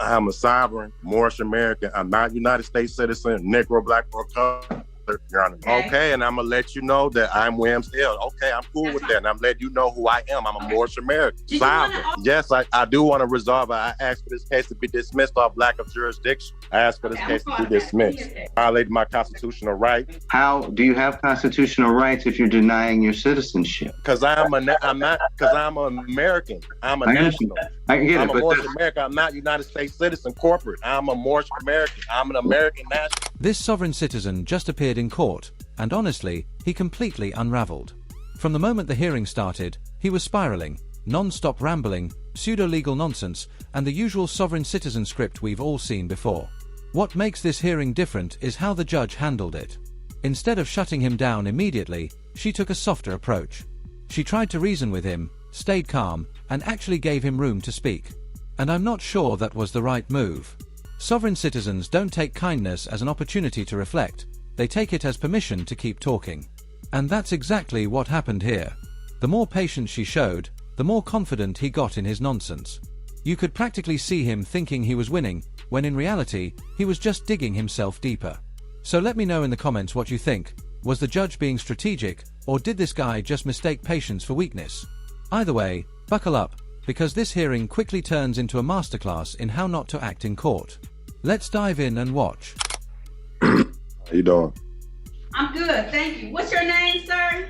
I'm a sovereign, Moorish American. I'm not United States citizen, Negro, Black, or colored, Your Honor. Okay, and I'm going to let you know that I'm Williams L. Okay, I'm cool with that. And I'm letting you know who I am. I'm a Moorish American. Sovereign. Yes, I do want to resolve it. I asked for this case to be dismissed off lack of jurisdiction. I asked for this case to be dismissed. Violated my constitutional right. How do you have constitutional rights if you're denying your citizenship? Because I'm an American. I'm a national. I can get it, I'm a but Moorish American. I'm not United States citizen corporate. I'm a Moorish American. I'm an American national. This sovereign citizen just appeared in court, and honestly, he completely unraveled. From the moment the hearing started, he was spiraling, non-stop rambling, pseudo-legal nonsense, and the usual sovereign citizen script we've all seen before. What makes this hearing different is how the judge handled it. Instead of shutting him down immediately, she took a softer approach. She tried to reason with him, stayed calm, and actually gave him room to speak. And I'm not sure that was the right move. Sovereign citizens don't take kindness as an opportunity to reflect, they take it as permission to keep talking. And that's exactly what happened here. The more patience she showed, the more confident he got in his nonsense. You could practically see him thinking he was winning, when in reality, he was just digging himself deeper. So let me know in the comments what you think. Was the judge being strategic, or did this guy just mistake patience for weakness? Either way, buckle up, because this hearing quickly turns into a masterclass in how not to act in court. Let's dive in and watch. How you doing? I'm good, thank you. What's your name, sir?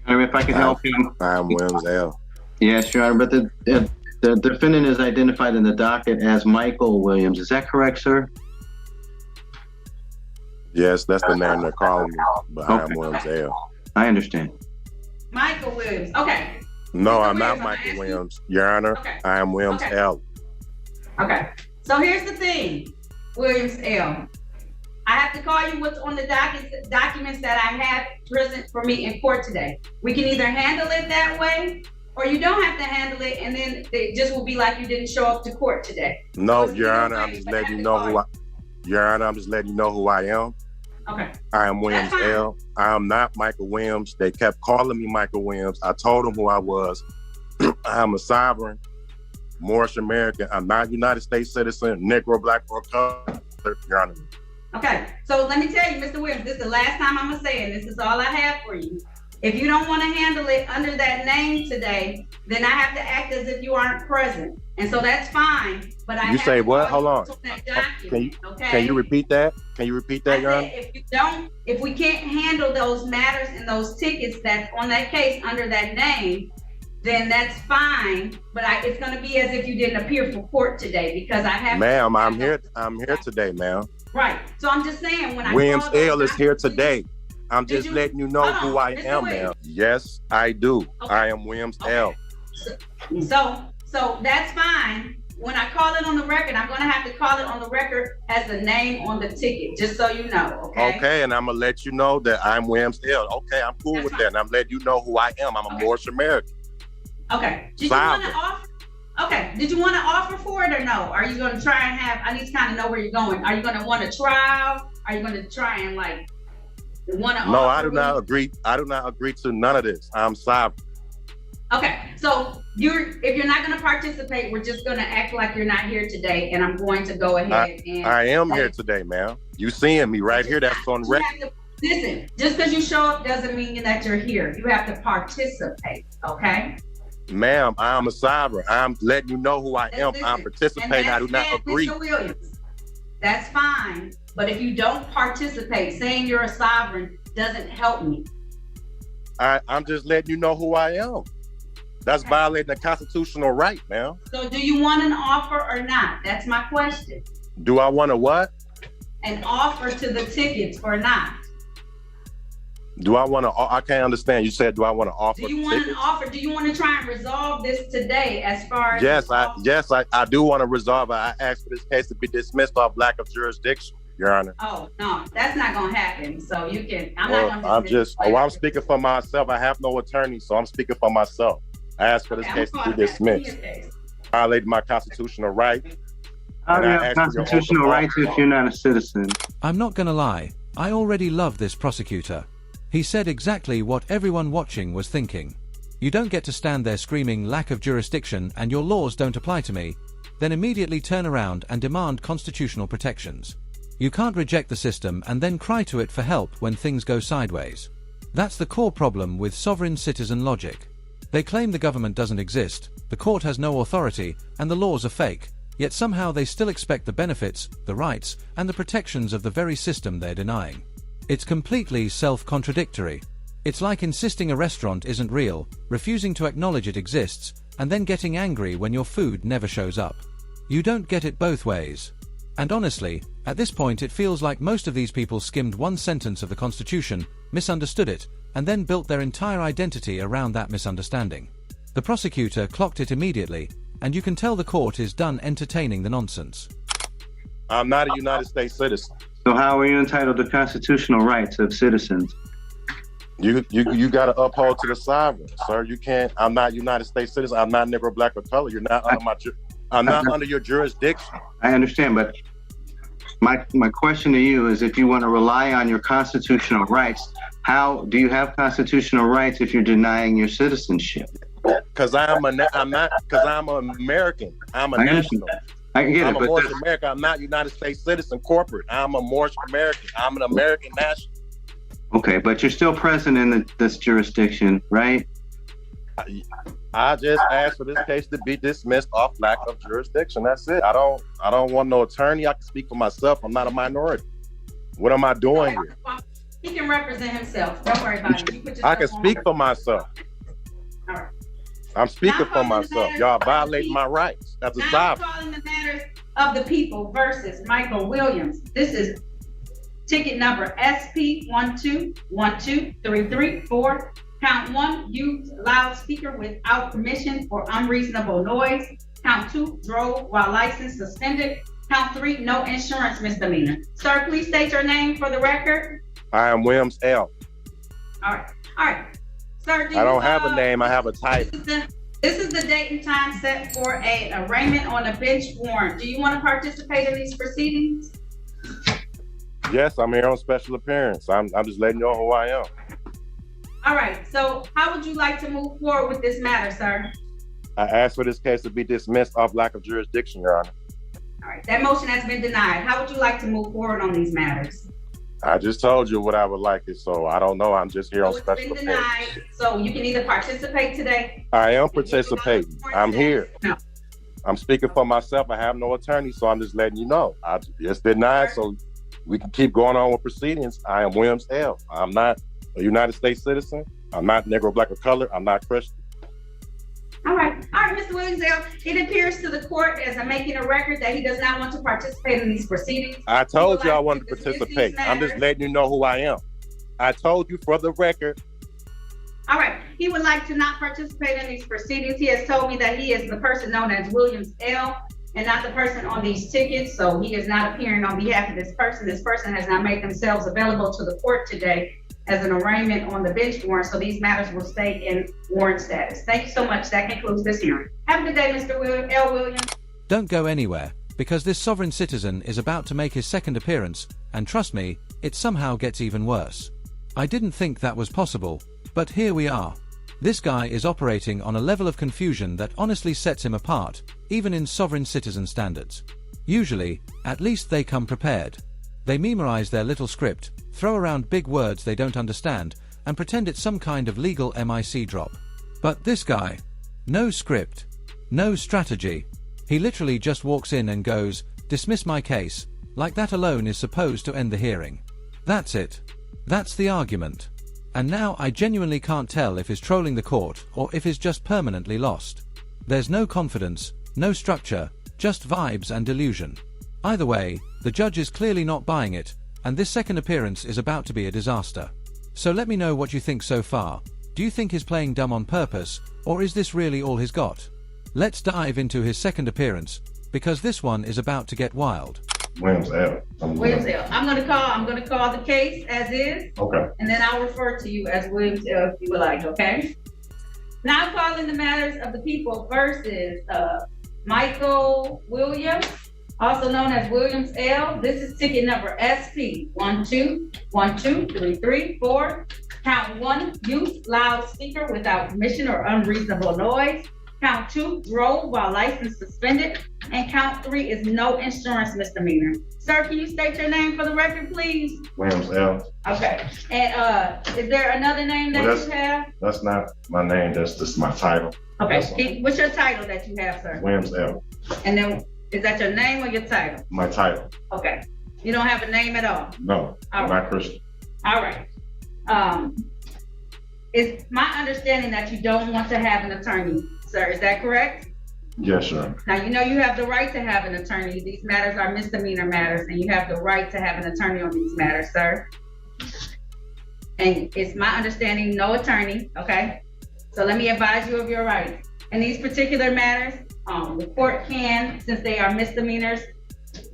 Your Honor, if I can help you. I'm Williams L. Yes, Your Honor, but the defendant is identified in the docket as Michael Williams. Is that correct, sir? Yes, that's the name they're calling me, but I am Williams L. I understand. Michael Williams, okay. No, I'm not Michael Williams. Your Honor, I am Williams L. Okay, so here's the thing, Williams L. I have to call you what's on the documents that I have present for me in court today. We can either handle it that way, or you don't have to handle it, and then it just will be like you didn't show up to court today. No, so Your Honor, I'm just letting you know who I. Your Honor, I'm just letting you know who I am. Okay. I am Williams L. I am not Michael Williams. They kept calling me Michael Williams. I told them who I was. I am a sovereign, Moorish American. I'm not United States citizen, Negro, Black, or colored, Your Honor. Okay, so let me tell you, Mr. Williams, this is the last time I'm gonna say it. This is all I have for you. If you don't want to handle it under that name today, then I have to act as if you aren't present. And so that's fine, but I You have say to what? call Hold you on. that document, Can you repeat that? Can you repeat that, Your Honor? If we can't handle those matters and those tickets that's on that case under that name, then that's fine. But it's going to be as if you didn't appear for court today because I have. Ma'am, I'm here today, ma'am. Right. So I'm just saying when Williams L is here today. I'm just letting you know who I am, ma'am. Yes, I do. Okay. I am Williams L. So that's fine. When I call it on the record, I'm going to have to call it on the record as the name on the ticket, just so you know, okay? Okay, and I'm going to let you know that I'm Williams L. Okay, I'm cool with that, and I'm letting you know who I am. I'm a Moorish American. Okay. Did you want to offer? Okay. Did you want to offer for it or no? Are you going to try and I need to kind of know where you're going. Are you going to want a trial? Are you going to try and want to? No, I do not agree. I do not agree to none of this. I'm sovereign. Okay, so if you're not going to participate, we're just going to act like you're not here today, and I'm going to go ahead and. I am here today, ma'am. You seeing me right here? That's on record. Listen, just because you show up doesn't mean that you're here. You have to participate, okay? Ma'am, I'm a sovereign. I'm letting you know who I am. Listen, I'm participating. I do not agree. Mr. Williams, that's fine, but if you don't participate, saying you're a sovereign doesn't help me. I'm just letting you know who I am. That's violating a constitutional right, ma'am. So do you want an offer or not? That's my question. Do I want a what? An offer to the tickets or not? Do I want to? I can't understand. You said, do I want to offer? Do you want an offer? Do you want to try and resolve this today as far as? Yes, I do want to resolve it. I asked for this case to be dismissed off lack of jurisdiction, Your Honor. Oh, no, that's not going to happen. So you can, I'm not going to. I'm speaking for myself. I have no attorney, so I'm speaking for myself. I asked for this case to be dismissed. Violated my constitutional right. How do you have constitutional rights if you're not a citizen? I'm not gonna lie, I already love this prosecutor. He said exactly what everyone watching was thinking. You don't get to stand there screaming lack of jurisdiction and your laws don't apply to me. then immediately turn around and demand constitutional protections. You can't reject the system and then cry to it for help when things go sideways. That's the core problem with sovereign citizen logic. They claim the government doesn't exist, the court has no authority, and the laws are fake, yet somehow they still expect the benefits, the rights, and the protections of the very system they're denying. It's completely self-contradictory. It's like insisting a restaurant isn't real, refusing to acknowledge it exists, and then getting angry when your food never shows up. You don't get it both ways. And honestly, at this point it feels like most of these people skimmed one sentence of the Constitution, misunderstood it, and then built their entire identity around that misunderstanding. The prosecutor clocked it immediately, and you can tell the court is done entertaining the nonsense. I'm not a United States citizen. So how are you entitled to constitutional rights of citizens? You got to uphold to the sovereign, sir. You can't. I'm not United States citizen. I'm not Negro, black, or color. You're not under I'm not under your jurisdiction. I understand, but my question to you is, if you want to rely on your constitutional rights, how do you have constitutional rights if you're denying your citizenship? Because I'm an American. I'm a national. I get I'm it, a but Moorish American. I'm not United States citizen corporate. I'm a Moorish American. I'm an American national. okay, but you're still present in this jurisdiction, right? I just asked for this case to be dismissed off lack of jurisdiction. That's it. I don't want no attorney. I can speak for myself. I'm not a minority. What am I doing here? He can represent himself. Don't worry about it. You put I can yourself on speak record. for myself. All right. I'm speaking Now for calling the myself. matters Y'all of the violating my people. rights as a Now sovereign. calling the matters of the people versus Michael Williams. This is ticket number SP12123334. Count 1, used loudspeaker without permission or unreasonable noise. Count 2, drove while license suspended. Count 3, no insurance misdemeanor. Sir, please state your name for the record. I am Williams L. All right. Sir, I don't have a name. I have a title. This is the date and time set for an arraignment on a bench warrant. Do you want to participate in these proceedings? Yes, I'm here on special appearance. I'm just letting you know who I am. All right, so how would you like to move forward with this matter, sir? I asked for this case to be dismissed off lack of jurisdiction, Your Honor. All right, that motion has been denied. How would you like to move forward on these matters? I just told you what I would like it, so I don't know. I'm just here on So it's special been appearance. denied, so you can either participate today. I am participating. I'm here. No. I'm speaking for myself. I have no attorney, so I'm just letting you know. It's denied, so we can keep going on with proceedings. I am Williams L. I'm not a United States citizen. I'm not Negro, black, or color. I'm not Christian. All right, Mr. Williams, it appears to the court as I'm making a record that he does not want to participate in these proceedings. I told you I like wanted to to dismiss participate. these I'm just matters. letting you know who I am. I told you for the record. All right, he would like to not participate in these proceedings. He has told me that he is the person known as Williams L. and not the person on these tickets, so he is not appearing on behalf of this person. This person has not made themselves available to the court today as an arraignment on the bench warrant, so these matters will stay in warrant status. Thank you so much. That concludes this hearing. Have a good day, Mr. L. Williams. Don't go anywhere, because this sovereign citizen is about to make his second appearance, and trust me, it somehow gets even worse. I didn't think that was possible, but here we are. This guy is operating on a level of confusion that honestly sets him apart, even in sovereign citizen standards. Usually, at least they come prepared. They memorize their little script, throw around big words they don't understand, and pretend it's some kind of legal MIC drop. But this guy, no script, no strategy. He literally just walks in and goes, "Dismiss my case," like that alone is supposed to end the hearing. That's it. That's the argument. And now I genuinely can't tell if he's trolling the court or if he's just permanently lost. There's no confidence, no structure, just vibes and delusion. Either way, the judge is clearly not buying it, and this second appearance is about to be a disaster. So let me know what you think so far. Do you think he's playing dumb on purpose, or is this really all he's got? Let's dive into his second appearance, because this one is about to get wild. Williams L. Williams L. I'm gonna call the case as is, Okay. and then I'll refer to you as Williams L. if you would like, okay? Now calling the matters of the people versus Michael Williams, also known as Williams L. This is ticket number SP12123334. Count 1, use loudspeaker without permission or unreasonable noise. Count 2, drove while license suspended. And count 3 is no insurance misdemeanor. Sir, can you state your name for the record, please? Williams L. Okay. And is there another name that you have? That's not my name. That's just my title. Okay. What's your title that you have, sir? Williams L. And then, is that your name or your title? My title. Okay. You don't have a name at all? No, I'm not Christian. All right. It's my understanding that you don't want to have an attorney, sir. Is that correct? Yes, sir. Now, you know you have the right to have an attorney. These matters are misdemeanor matters, and you have the right to have an attorney on these matters, sir. And it's my understanding, no attorney, okay? So let me advise you of your rights. In these particular matters, the court can, since they are misdemeanors,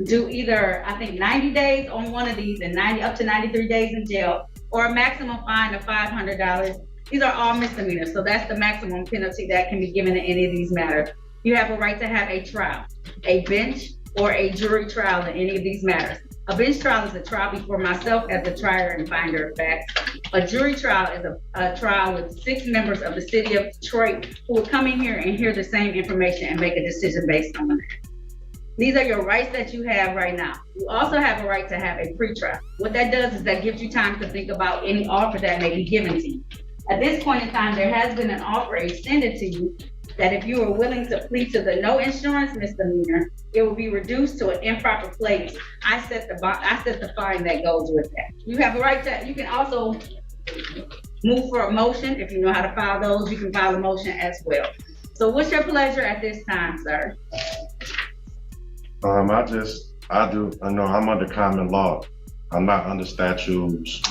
do either, I think, 90 days on one of these and up to 93 days in jail, or a maximum fine of $500. These are all misdemeanors, so that's the maximum penalty that can be given in any of these matters. You have a right to have a trial, a bench, or a jury trial in any of these matters. A bench trial is a trial before myself as the trier and finder of facts. A jury trial is a trial with 6 members of the city of Detroit who will come in here and hear the same information and make a decision based on that. These are your rights that you have right now. You also have a right to have a pretrial. What that does is that gives you time to think about any offer that may be given to you. At this point in time, there has been an offer extended to you that if you are willing to plead to the no insurance misdemeanor, it will be reduced to an improper place. I set the fine that goes with that. You have a right to, you can also move for a motion. If you know how to file those, you can file a motion as well. So what's your pleasure at this time, sir? I'm under common law. I'm not under statutes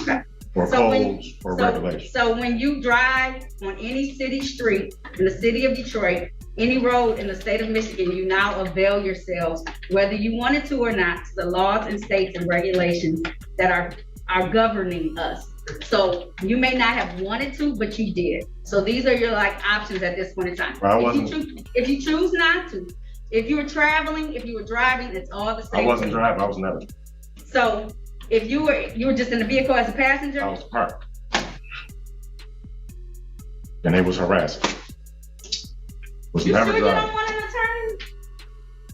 or codes or regulations. So when you drive on any city street in the city of Detroit, any road in the state of Michigan, you now avail yourselves, whether you wanted to or not, to the laws and states and regulations that are governing us. So you may not have wanted to, but you did. So these are your options at this point in time. If you choose not to, if you were traveling, if you were driving, it's all the same. I wasn't driving, I was never. So if you were just in the vehicle as a passenger? I was parked. And they was harassing. You sure you don't want an attorney?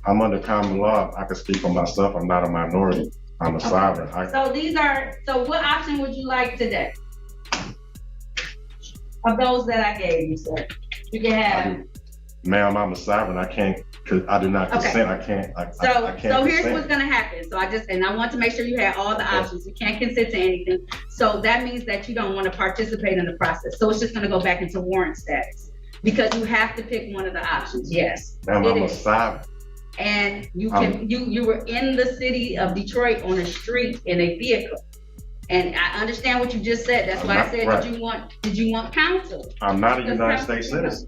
I'm under common law. I can speak for myself. I'm not a minority. I'm a sovereign. So what option would you like today? Of those that I gave you, sir. You can have. Ma'am, I'm a sovereign. I can't, I do not consent. I can't. So here's what's gonna happen. So I want to make sure you have all the options. You can't consent to anything. So that means that you don't want to participate in the process. So it's just gonna go back into warrant status because you have to pick one of the options. Yes. Ma'am, I'm a sovereign. And you were in the city of Detroit on a street in a vehicle. And I understand what you just said. That's why I said, right. Did you want counsel? I'm not a United States citizen.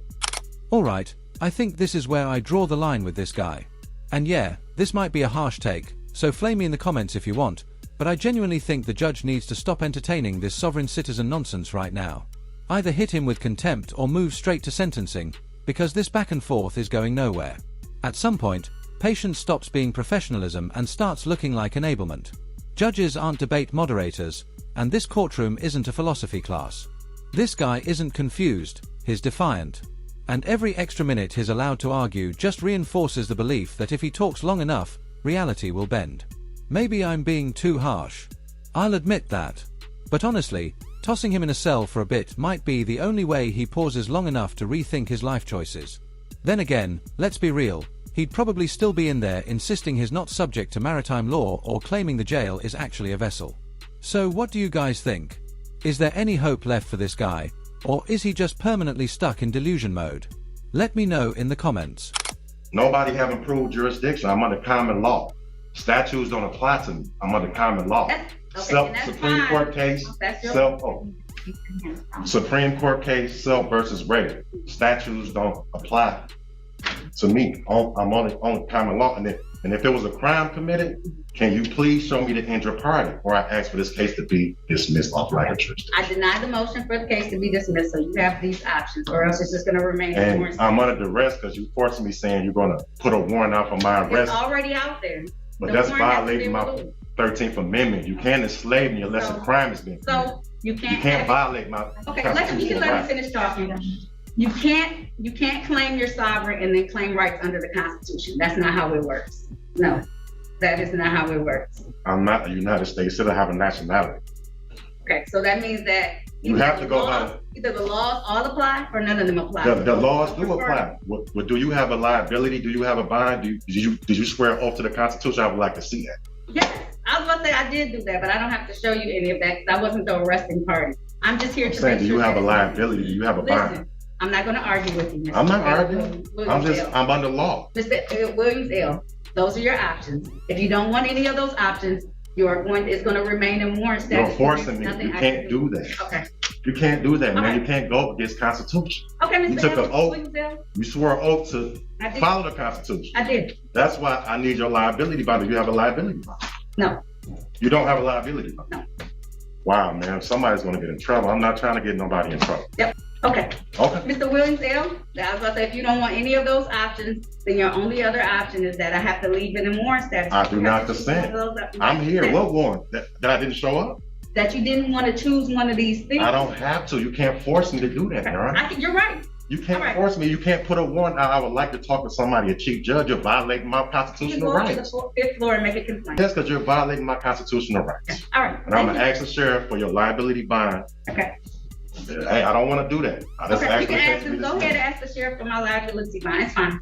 All right. I think this is where I draw the line with this guy. And yeah, this might be a harsh take, so flame me in the comments if you want, but I genuinely think the judge needs to stop entertaining this sovereign citizen nonsense right now. Either hit him with contempt or move straight to sentencing, because this back and forth is going nowhere. At some point, patience stops being professionalism and starts looking like enablement. Judges aren't debate moderators, and this courtroom isn't a philosophy class. This guy isn't confused, he's defiant. And every extra minute he's allowed to argue just reinforces the belief that if he talks long enough, reality will bend. Maybe I'm being too harsh. I'll admit that. But honestly, tossing him in a cell for a bit might be the only way he pauses long enough to rethink his life choices. Then again, let's be real, he'd probably still be in there insisting he's not subject to maritime law or claiming the jail is actually a vessel. So what do you guys think? Is there any hope left for this guy? Or is he just permanently stuck in delusion mode? Let me know in the comments. Nobody have improved jurisdiction. I'm under common law. Statutes don't apply to me. I'm under common law. Supreme Court case, Supreme Court case, Self versus Rader. Statutes don't apply to me. I'm on common law. And if there was a crime committed, can you please show me the injured party? Or I ask for this case to be dismissed off like a church. I deny the motion for the case to be dismissed, so you have these options, or else it's just going to remain. And I'm under duress because you forcing me saying you're going to put a warrant out for my arrest. It's already out there. But that's violating my 13th Amendment. You can't enslave me unless a crime is being committed. So you can't violate my Okay, let me finish talking. You can't claim you're sovereign and then claim rights under the Constitution. That's not how it works. No, that is not how it works. I'm not a United States citizen. I have a nationality. Okay, so that means that You have to go by either the laws all apply or none of them apply. the laws do apply. What do you have a liability? Do you have a bond? Did you swear oath to the Constitution? I would like to see that. Yes, I was gonna say I did do that, but I don't have to show you any of that because I wasn't the arresting party. I'm just here to Saying, make do sure you have a that- liability? Do you have a bond? Listen, I'm not gonna argue with you, Mr. I'm not arguing. Williams L. I'm under law. Mr. Williams L. Those are your options. If you don't want any of those options, it's gonna remain in warrant statute. You're forcing me. Nothing You I can't can do that. Okay. You can't do that, man. Okay. You can't go against Constitution. Okay, You Mr. took L. an oath. Williams L. You swore an oath to I did. follow the Constitution. I did. That's why I need your liability bond. Do you have a liability bond? No. You don't have a liability bond? No. Wow, man. Somebody's going to get in trouble. I'm not trying to get nobody in trouble. Yep. Okay. Okay. Mr. Williams L., I was gonna say, if you don't want any of those options, then your only other option is that I have to leave it in warrant statute. I do not consent. I'm here. What warrant? That I didn't show up? That you didn't want to choose one of these things. I don't have to. You can't force me to do that, all right? You're right. You can't All right. force me. You can't put a warrant out. I would like to talk to somebody, a chief judge. You're violating my You constitutional go to the rights. fifth floor and make a complaint. That's because you're violating my constitutional rights. All right. And I'm Thank gonna ask the sheriff for your liability bond. you. Okay. Hey, I don't want to do that. I just Okay. You asked can him ask him. Go ahead and ask the sheriff for my liability bond. It's fine.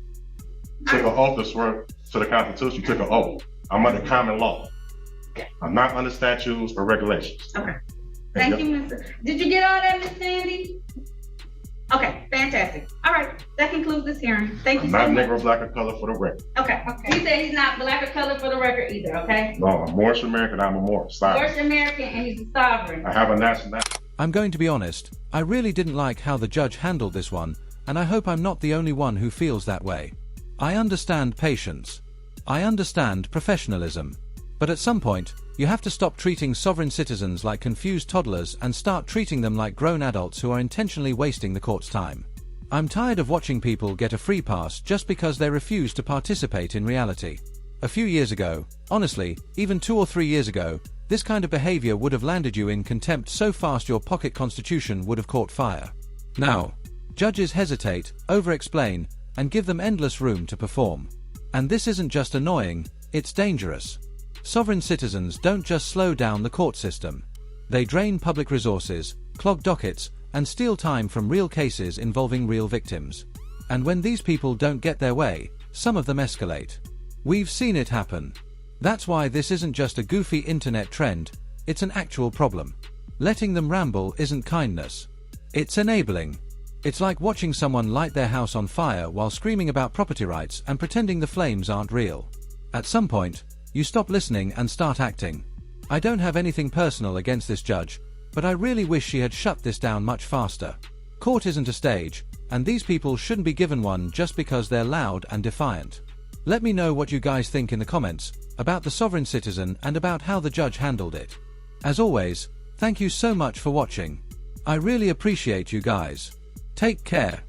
You took an oath to swear to the Constitution. You took an oath. I'm under common law. I'm not under statutes or regulations. Okay. Thank you, Mr. Did you get all that, Miss Sandy? Okay, fantastic. All right, that concludes this hearing. Thank you I'm so not much. Negro, black, or color for the record. Okay. He said he's not black or color for the record either, okay? No, I'm Moorish American. I'm a Moorish. Sorry. Moorish American and he's a sovereign. I have a nationality. I'm going to be honest, I really didn't like how the judge handled this one, and I hope I'm not the only one who feels that way. I understand patience. I understand professionalism. But at some point, you have to stop treating sovereign citizens like confused toddlers and start treating them like grown adults who are intentionally wasting the court's time. I'm tired of watching people get a free pass just because they refuse to participate in reality. A few years ago, honestly, even 2 or 3 years ago, this kind of behavior would have landed you in contempt so fast your pocket constitution would have caught fire. Now, judges hesitate, over-explain, and give them endless room to perform. And this isn't just annoying, it's dangerous. Sovereign citizens don't just slow down the court system. They drain public resources, clog dockets, and steal time from real cases involving real victims. And when these people don't get their way, some of them escalate. We've seen it happen. That's why this isn't just a goofy internet trend, it's an actual problem. Letting them ramble isn't kindness. It's enabling. It's like watching someone light their house on fire while screaming about property rights and pretending the flames aren't real. At some point, you stop listening and start acting. I don't have anything personal against this judge, but I really wish she had shut this down much faster. Court isn't a stage, and these people shouldn't be given one just because they're loud and defiant. Let me know what you guys think in the comments about the sovereign citizen and about how the judge handled it. As always, thank you so much for watching. I really appreciate you guys. Take care.